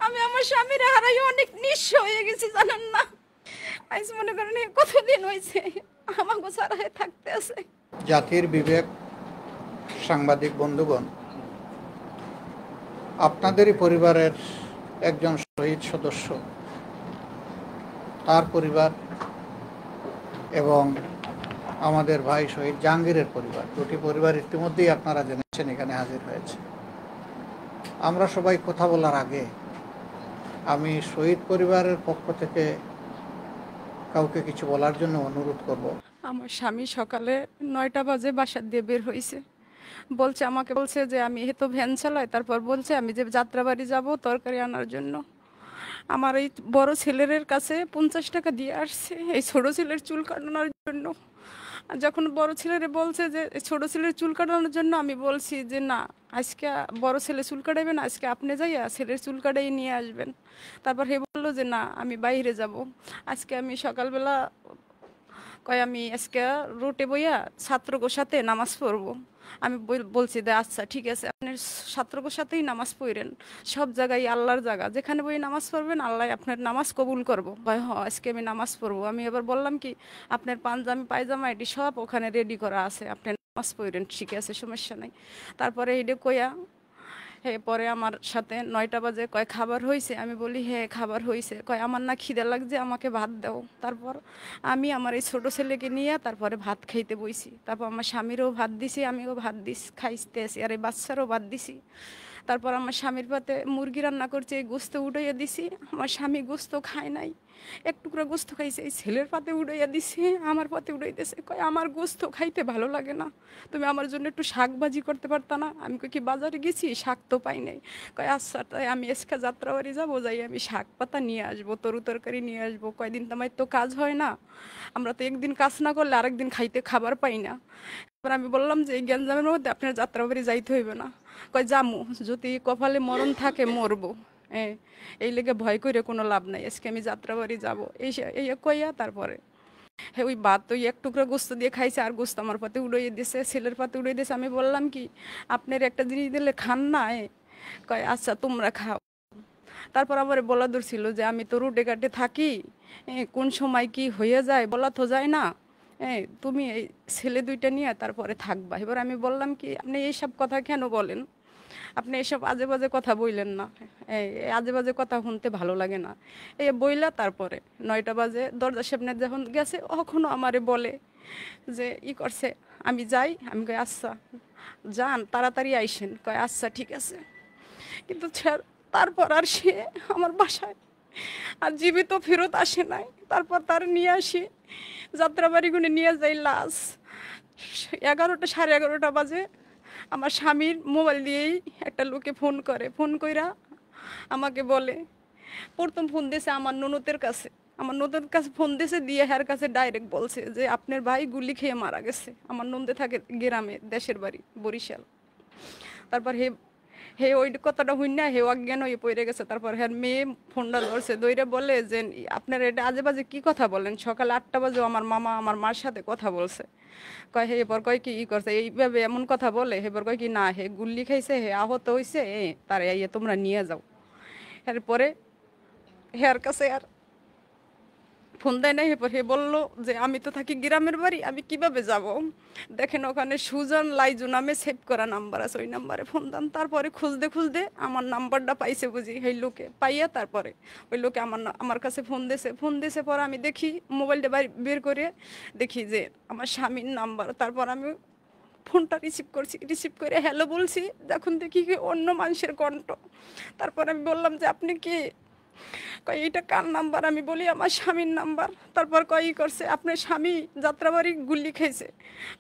আমি আমার স্বামীর হারাই অনেক নিঃস্ব হয়ে গেছি, জানেন না। আজ মনে করেন কতদিন হয়েছে আমাকে ছাড়া থাকতে আছে। জাতির বিবেক, সাংবাদিক বন্ধুগণ, আপনাদেরই পরিবারের একজন শহীদ সদস্য, তার পরিবার এবং আমাদের ভাই শহীদ জাহাঙ্গীরের পরিবার, দুটি পরিবার ইতিমধ্যেই আপনারা জেনেছেন এখানে হাজির হয়েছে। আমরা সবাই কথা বলার আগে আমি শহীদ পরিবারের পক্ষ থেকে কাউকে কিছু বলার জন্য অনুরোধ করব। আমার স্বামী সকালে 9টা বাজে বাসা দিয়ে বের হয়েছে। আমাকে বলছে যে আমি তো ভ্যান চালাই। তারপর বলছে আমি যে যাত্রাবাড়ি যাব তরকারি আনার জন্য। আমার এই বড় ছেলের কাছে 50 টাকা দিয়ে আসছে এই ছোট ছেলের চুল কাটানোর জন্য। আর যখন বড় ছেলেরে বলছে যে ছোট ছেলের চুল কাটানোর জন্য, আমি বলছি যে না, আজকে বড় ছেলে চুল কাটাইবেন, আজকে আপনি যাইয়া ছেলের চুল কাটাই নিয়ে আসবেন। তারপর হে বললো যে না, আমি বাইরে যাব। আজকে আমি সকালবেলা আমি আজকে রোটে বইয়া ছাত্রগোর সাথে নামাজ পড়বো। আমি বলছি যে আচ্ছা ঠিক আছে, আপনি ছাত্রগোর সাথেই নামাজ পড়েন। সব জায়গায় আল্লাহর জায়গা, যেখানে বই নামাজ পড়বেন আল্লাহ আপনার নামাজ কবুল করবো। আজকে আমি নামাজ পড়বো। আমি এবার বললাম কি, আপনার পাঞ্জাবি পায়জামা এটি সব ওখানে রেডি করা আছে, আপনি নামাজ পড়েন, ঠিক আছে, সমস্যা নাই। তারপরে এটা কইয়া পরে আমার সাথে 9টা বাজে খাবার হয়েছে। আমি বলি হ্যাঁ খাবার হয়েছে। আমার না খিদে লাগছে, আমাকে ভাত দাও। তারপর আমি আমার এই ছোট ছেলেকে নিয়ে তারপরে ভাত খাইতে বইছি। তারপর আমার স্বামীরও ভাত দিছি, আমিও ভাত খাইতে আসি, আর এই বাচ্চারও ভাত দিছি। তারপর আমার স্বামীর পাতে মুরগি রান্না করছে, এই গোস্ত উঠাইয়া দিছি। আমার স্বামী গোস্ত খায় নাই, এক টুকরা গোস্ত খাইছে। এই ছেলের পাতে উড়াইয়া দিছে, আমার পাতে উড়াইতেছে। আমার গোস্ত খাইতে ভালো লাগে না, তুমি আমার জন্য একটু শাক ভাজি করতে পারতা না? আমি কি বাজারে গেছি, শাক তো পাই নাই। আচ্ছা তাই আমি আজকে যাত্রাবাড়ি যাবো, যাই আমি শাক পাতা নিয়ে আসবো, তরু তরকারি নিয়ে আসবো। কয়দিন তো আমার তো কাজ হয় না, আমরা তো একদিন কাজ না করলে আরেকদিন খাবার পাই না। এবার আমি বললাম যে এই গ্যাঞ্জামের মধ্যে আপনার যাত্রাবাড়ি যাইতে হইবে না। জামু, যদি কপালে মরণ থাকে মরবো। হ্যাঁ, এই লেগে ভয় করে কোনো লাভ নাই, আজকে আমি যাত্রাবাড়ি যাবো। এই কইয়া তারপরে হ্যাঁ ওই ভাত ওই এক টুকরা গোস্ত দিয়ে খাইছে, আর গোস্ত আমার পাতে উড়িয়ে দিয়েছে, ছেলের পাতে উড়িয়ে দিয়েছে। আমি বললাম কি, আপনার একটা জিনিস দিলে খান না? আচ্ছা তোমরা খাও। তারপর আমার বলা ছিল যে আমি তো রুটে ঘাটে থাকি, কোন সময় কি হয়ে যায় বলা তো যায় না। তুমি এই ছেলে দুইটা নিয়ে তারপরে থাকবা। এবার আমি বললাম কি, আপনি এইসব কথা কেন বলেন? আপনি এসব আজে বাজে কথা বইলেন না, এই আজে বাজে কথা শুনতে ভালো লাগে না। এই বইলা তারপরে 9টা বাজে দরজা সামনে যখন গেছে, কখনো আমারে বলে যে করছে, আমি যাই। আমি কই আচ্ছা যান, তাড়াতাড়ি আইসেন। আচ্ছা ঠিক আছে। কিন্তু তারপর আর সে আমার বাসায় আর জীবিত ফেরত আসে নাই। তারপর তার নিয়ে আসি, যাত্রাবাড়ি গুনে নিয়ে যাই লাশ। 11টা, সাড়ে 11টা বাজে আমার স্বামীর মোবাইল দিয়েই একটা লোকে ফোন কইরা আমাকে বলে, প্রথম ফোন দিয়েছে আমার ননদের কাছে। আমার ননদের কাছে ফোন দিয়েছে, দিয়ে হ্যার কাছে ডাইরেক্ট বলছে যে আপনার ভাই গুলি খেয়ে মারা গেছে। আমার নন্দে থাকে গ্রামে, দেশের বাড়ি বরিশাল। তারপর হে হে ওই কথাটা হই না, হে অজ্ঞান হয়ে পড়ে গেছে। তারপর হ্যাঁ মেয়ে ফোনটা ধরছে, দইরা বলে যে আপনার এটা আজে বাজে কি কথা বলেন, সকাল 8টা বাজে আমার মামা আমার মার সাথে কথা বলছে। হে এবার কি করছে এইভাবে এমন কথা বলে। এবার কি না, হে গুল্লি খাইছে, হে আহত হয়েছে, তারে তোমরা নিয়ে যাও। এরপরে হেয়ার কাছে আর ফোন দেয় নাই। এরপর হে বললো যে আমি তো থাকি গ্রামের বাড়ি, আমি কিভাবে যাব? দেখেন ওখানে সুজন লাইজু নামে সেভ করা নাম্বার আছে, ওই নাম্বারে ফোন দেন। তারপরে খুঁজতে আমার নাম্বারটা পাইছে বুঝি, সেই লোকে পাইয়া তারপরে ওই লোকে আমার কাছে ফোন দিয়েছে। পর আমি দেখি মোবাইলটা বের করে দেখি যে আমার স্বামীর নাম্বার। তারপর আমি ফোনটা রিসিভ করে হ্যালো বলছি, যখন দেখি কি অন্য মানুষের কণ্ঠ। তারপর আমি বললাম যে আপনি কি? এইটা কার নাম্বার? আমি বলি আমার স্বামীর নাম্বার। তারপর করছে, আপনার স্বামী যাত্রাবাড়ি গুল্লি খেয়েছে,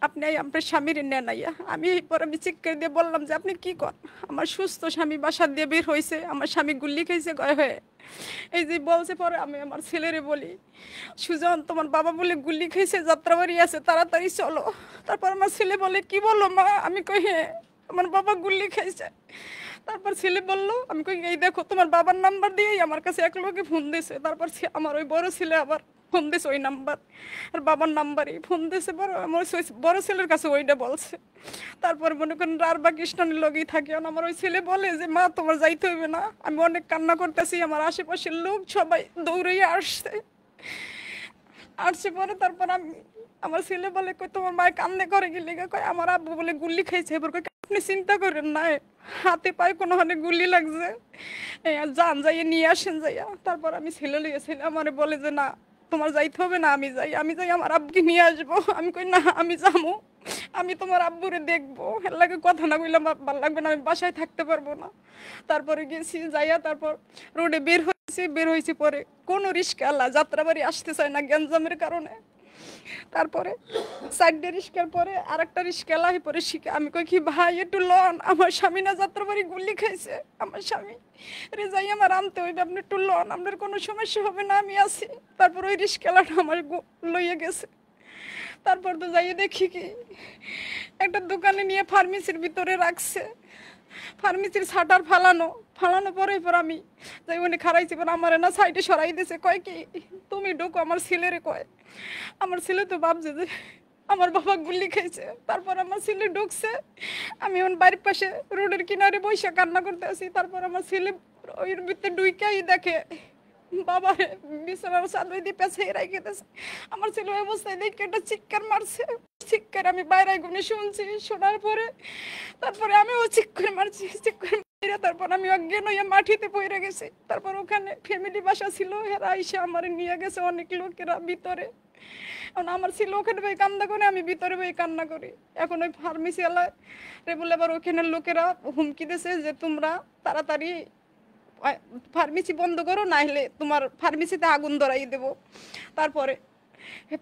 আপনি আপনার স্বামীর নেন আইয়া। আমি চেক করে দিয়ে বললাম যে আপনি কি কর? আমার সুস্থ স্বামী বাসা দিয়ে বের হয়েছে, আমার স্বামী গুল্লি খেয়েছে হয়ে এই যে বলছে। পরে আমি আমার ছেলেরে বলি, সুজন তোমার বাবা বলে গুল্লি খেয়েছে, যাত্রাবাড়ি আছে, তাড়াতাড়ি চলো। তারপর আমার ছেলে বলে কি বলো মা? আমি কই হ্যাঁ আমার বাবা গুল্লি খেয়েছে। তারপর ছেলে বললো, আমি কই এই দেখো তোমার বাবার নাম্বার দিয়েই আমার কাছে এক লোকে ফোন দিয়েছে। তারপর আমার ওই বড় ছেলে আবার ফোন দিছে ওই নাম্বার, আর বাবার নাম্বারই ফোন দিছে। আমার বড় ছেলের কাছে ওইটা বলছে। তারপর মনে করেন রারবা কৃষ্ণানের লগেই থাকে। আমার ওই ছেলে বলে যে মা তোমার যাইতে হইবে না, আমি অনেক কান্না করতেছি। আমার আশেপাশের লোক সবাই দৌড়িয়ে আসছে পরে। তারপর আমার ছেলে বলে কই তোমার মায়ের কান্দে করে গেলে, কয় আমার আব্বু বলে গুল্লি খাইছে। এবার কই আপনি চিন্তা করেন না, হাতে পায়ে কোনো হানে গুল্লি লাগছে, যান যাইয়ে নিয়ে আসেন যাইয়া। তারপর আমি ছেলে লিয়েছিলাম, আমার বলে যে না তোমার যাইতে হবে না, আমি যাই আমার আব্বুকে নিয়ে আসবো। আমি কই না আমি যাবো, আমি তোমার আব্বুরে দেখবো, এর লাগে কথা না কইলাম ভালো লাগবে না, আমি বাসায় থাকতে পারবো না। তারপরে গেছি যাইয়া, তারপর রোডে বের হয়েছি পরে কোনো রিস্কা যাত্রাবাড়ি আসতে চায় না গ্যাঞ্জামের কারণে। তারপরে সাইডে রিস্কার পরে আর একটা রিস্কা লাহি পরে শিখে আমি কই কি ভাই একটু লন, আমার স্বামী না যাত্রাবাড়ি গুলি খাইছে, আমার স্বামী রেজাই আমার আনতে হইবে, আপনি একটু লন, আপনার কোনো সমস্যা হবে না, আমি আছি। তারপর ওই রিস্কালাটা আমার লইয়ে গেছে। তারপর তো যাইয়ে দেখি কি একটা দোকানে নিয়ে ফার্মেসির ভিতরে রাখছে, ফার্মেসির শাটার ফালানো পরে এবার আমি যাই উনি খারাইছি, এবার আমার না সাইডে সরাই দিয়েছে। কয় কি তুমি ঢোকো, আমার ছেলেরে কয়। আমার ছেলে তো ভাবছে যে আমার বাবা গুলি খাইছে। তারপর আমার ছেলে ঢুকছে, আমি এখন বাড়ির পাশে রোডের কিনারে বসে কান্না করতে আসি। তারপর আমার ছেলে ওই ভিতরে ঢুইকাই দেখে বাবা বিছানার চাদর দিয়ে পেছাই রাখে দিয়েছে। আমার ছেলে ওই অবস্থায় দেখে একটা চিৎকার মারছে, চিৎকার আমি বাইরে গুনে শুনছি। শোনার পরে তারপরে আমিও চিৎকার মারছি, চিৎকার মাইরা তারপর আমি অজ্ঞান হইয়া মাটিতে পড়ে গেছি। তারপর ওখানে ফ্যামিলি বাসা ছিল, এরা এসে আমার নিয়ে গেছে অনেক লোকেরা ভিতরে। এখন আমার ছিল ওখানে বই কান্না করে, আমি ভিতরে বই কান্না করি। এখন ওই ফার্মেসি এলাকায় বলে আবার ওখানের লোকেরা হুমকি দিয়েছে যে তোমরা তাড়াতাড়ি ফার্মেসি বন্ধ করো, না হলে তোমার ফার্মেসিতে আগুন ধরাই দেবো। তারপরে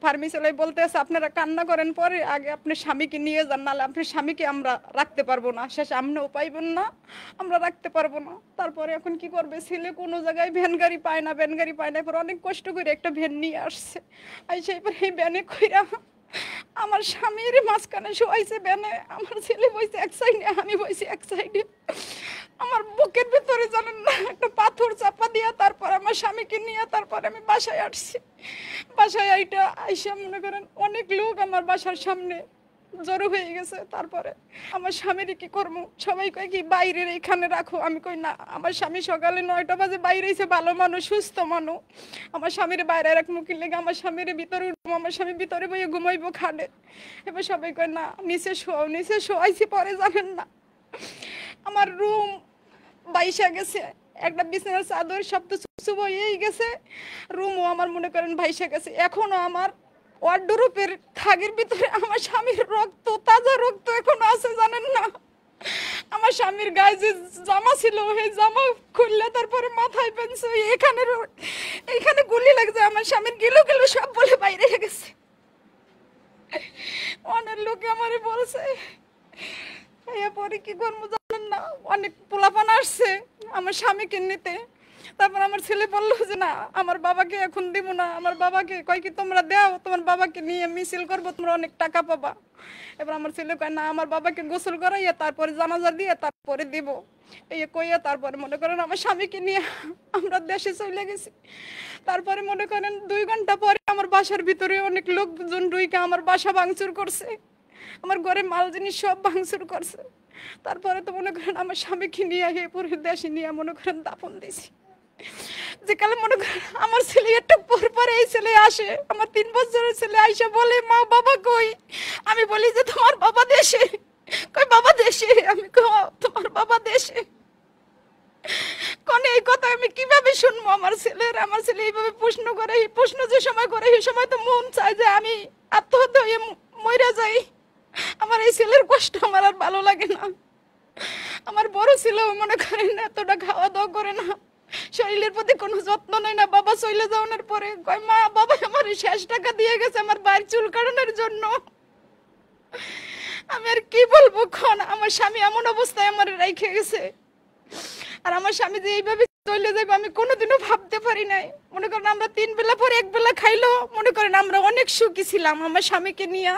ফার্মেসি বলতে আছে আপনারা কান্না করেন, পরে আগে আপনার স্বামীকে নিয়ে যান, নাহলে আপনার স্বামীকে আমরা রাখতে পারবো না, শেষে আপনিও পাইবেন না, আমরা রাখতে পারবো না। তারপরে এখন কি করবে, ছেলে কোনো জায়গায় ভ্যান গাড়ি পায় না, এরপর অনেক কষ্ট করে একটা ভ্যান নিয়ে আসছে। সেই এই ভ্যানে কইরা আমার স্বামীর মাঝখানে শোয়াইছে ভ্যানে, আমার ছেলে বইছে এক সাইডে, আমি বইছি এক সাইডে। আমার বুকের ভিতরে জানেন না একটা পাথর চাপা দিয়া তারপর আমার স্বামীকে নিয়ে তারপর আমি বাসায় আসছি। বাসায় আইসা মনে করেন অনেক লোক আমার বাসার সামনে জড়ো হয়ে গেছে। তারপরে আমার স্বামীর কি করবো, সবাই কয় কি বাইরের এখানে রাখো। আমি কই না, আমার স্বামী সকালে 9টা বাজে বাইরে এসে, ভালো মানুষ সুস্থ মানুষ, আমার স্বামীর বাইরে রাখবো কি লেগে, আমার স্বামীর ভিতরে উঠবো, আমার স্বামী ভিতরে বইয়ে ঘুমাইবো খাটে। এবার সবাই কয় না নিচে শোয়াইছি। পরে জানেন না আমার রুম বাইসা গেছে, একটা বিছানার চাদর সব তো চুপ হয়েই গেছে, রুমও আমার মনে করেন ভাইসা গেছে। এখনো আমার ওয়ার্ডরোবের থাগের ভিতরে আমার স্বামীর রক্ত, তাজা রক্ত এখনো আছে জানেন না। আমার স্বামীর গায়ে যে জামা ছিল সেই জামা খুললে তারপরে মাথায় পেনছে, এইখানে গুলি লাগছে, আমার স্বামীর গিলো সব বলে বাইরে গেছে। অনেক লোকে আমারে বলছে, এরপরে কি করবো জানেন না, অনেক পোলাপান আসছে আমার স্বামীকে নিতে। তারপর আমার ছেলে বললো যে না আমার বাবাকে এখন দিব না, আমার বাবাকে কয় কি তোমরা দাও, তোমার বাবাকে নিয়ে মিছিল করবো, তোমরা অনেক টাকা পাবা। এবার আমার ছেলে কয় না আমার বাবাকে গোসল করাইয়া তারপরে জানাজা দিয়ে তারপরে দিব। এই কইয়া তারপরে মনে করেন আমার স্বামীকে নিয়ে আমরা দেশে চলে গেছি। তারপরে মনে করেন 2 ঘন্টা পরে আমার বাসার ভিতরে অনেক লোকজন ঢুইকা আমার বাসা ভাঙচুর করছে, আমার ঘরে মাল জিনিস সব ভাঙচুর করছে। তারপরে তো মনে করেন আমার স্বামীকে নিয়ে পুরো দেশে নিয়ে মনে করেন দাফন দিয়েছি। যে কালে মনে করেন আমার ছেলে একটু পর এই ছেলে আসে, আমার 3 বছরের ছেলে আইসা বলে মা বাবা কই, আমি বলি যে তোমার বাবা দেশে। কই বাবা দেশে, আমি কই তোমার বাবা দেশে। কোন এই কথা আমি কিভাবে শুনবো আমার ছেলে এইভাবে প্রশ্ন করে, এই প্রশ্ন যে সময় করে এই সময় তো মন চায় যে আমি আত্মহত্যা হয়ে মরে যাই। আমার এই ছেলের কষ্ট আমার আর ভালো লাগে না। আমার বড় ছেলে মনে করেন এতটা খাওয়া দাওয়া করে না, শরীরের প্রতি কোনো যত্ন নেয় না। বাবা চলে যাওয়ার পরে কয় মা বাবা আমার শেষ টাকা দিয়ে গেছে আমার বাড়ির চুল কাটানোর জন্য। আমি আর কি বলবো, আমার স্বামী এমন অবস্থায় আমার রেখে গেছে। আর আমার স্বামী যে এইভাবে চলে যাবে আমি কোনোদিনও ভাবতে পারি নাই। মনে করেন আমরা 3 বেলা পরে 1 বেলা খাইলো, মনে করেন আমরা অনেক সুখী ছিলাম আমার স্বামীকে নিয়ে।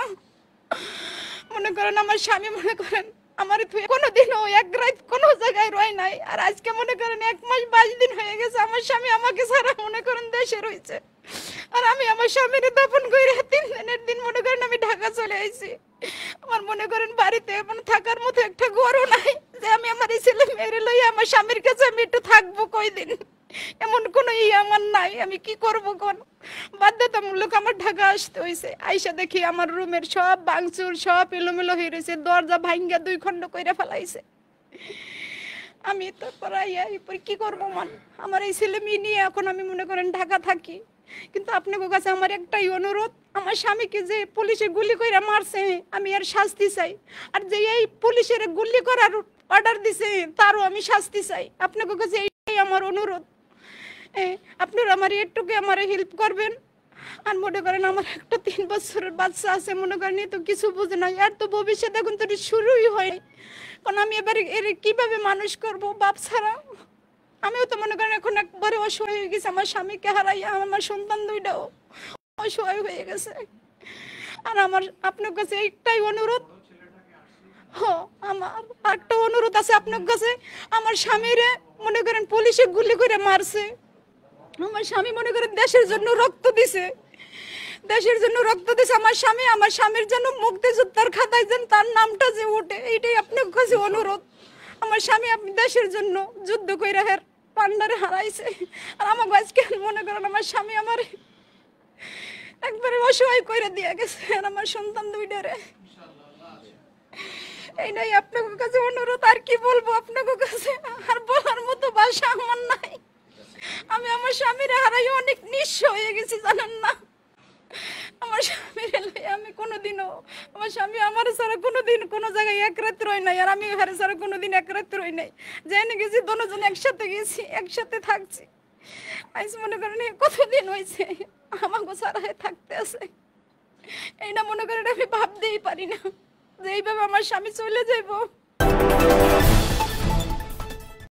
মনে করেন আমার স্বামী মনে করেন আমার কোনোদিনও 1 রাত কোনো জায়গায় রয় নাই। আর আজকে মনে করেন 1 মাস 22 দিন হয়ে গেছে আমার স্বামী আমাকে ছাড়া মনে করেন দেশে রয়েছে। আর আমি আমার স্বামীর দাফন করে 3 দিনের দিন মনে করেন আমি ঢাকা চলে আইছি। আমার মনে করেন বাড়িতে এমন থাকার মতো একটা ঘরও নাই যে আমি আমার এই ছেলে মেয়েরে লইয়া আমার স্বামীর কাছে আমি একটু থাকবো কয়দিন, এমন কোনো আমার নাই। আমি কি করব কোন, বাধ্যতামূলক আমার ঢাকা আসতে হয়েছে। আইসা দেখি আমার রুমের সব ভাঙচুর, সব এলোমেলো হয়ে রয়েছে, দরজা ভাঙ্গা 2 খণ্ড কইরা ফেলাইছে। আমি তারপর আইয়া এরপর কি করবো মান, আমার এই ছেলে মেয়ে নিয়ে এখন আমি মনে করেন ঢাকা থাকি। কিন্তু আপনার কাছে আমার একটাই অনুরোধ, আমার স্বামীকে যে পুলিশে গুলি কইরা মারছে আমি এর শাস্তি চাই, আর যে এই পুলিশের গুলি করার অর্ডার দিছে তারও আমি শাস্তি চাই। আপনার কাছে এইটাই আমার অনুরোধ। আপনারা আমার একটুকে আমার হেল্প করবেন। আর মনে করেন আমার একটা 3 বছরের বাচ্চা আছে, মনে করেন তো কিছু বুঝে না, আর তো ভবিষ্যৎ এখন তো শুরুই হয়, কারণ আমি এবারে এর কিভাবে মানুষ করব বাপ ছাড়া। আমিও তো মনে করেন এখন একবারে অসহায় হয়ে গেছি, আমার স্বামীকে হারাইয়া আমার সন্তান 2টাও অসহায় হয়ে গেছে। আর আমার আপনার কাছে একটাই অনুরোধ, আমার একটা অনুরোধ আছে আপনার কাছে, আমার স্বামীরে মনে করেন পুলিশে গুলি করে মারছে, আমার স্বামী মনে করেন দেশের জন্য রক্ত দিছে, দেশের জন্য রক্ত দিছে আমার স্বামী, আমার স্বামীর জন্য মুক্তিযোদ্ধার খাতায় যেন তার নামটা যে ওঠে, এইটাই আপনার কাছে অনুরোধ। আমার স্বামী আপনি দেশের জন্য যুদ্ধ কইরা হের পান্ডারে হারাইছে, আর আমাকে আজকে মনে করেন আমার স্বামী আমার একবারে অসহায় কইরা দিয়ে গেছে, আর আমার সন্তান 2টারে। এইটাই আপনার কাছে অনুরোধ, আর কি বলবো আপনার কাছে, আর বলার মতো ভাষা আমার নাই। আমি আমার স্বামীরে হারাই অনেক নিঃস্ব হয়ে গেছি জানেন না। আমার স্বামীর আমি কোনোদিনও, আমার স্বামী আমার ছাড়া কোনোদিন কোনো জায়গায় এক রাত রই নাই, আর আমি ঘরে ছাড়া কোনোদিন এক রাত রই নাই। জেনে গেছি দুজন একসাথে গেছি, একসাথে থাকছি। আজ মনে করেন কতদিন হয়েছে আমাকে ছাড়া থাকতে আছে, এইটা মনে করেন আমি ভাবতেই পারি না যে এইভাবে আমার স্বামী চলে যাইব।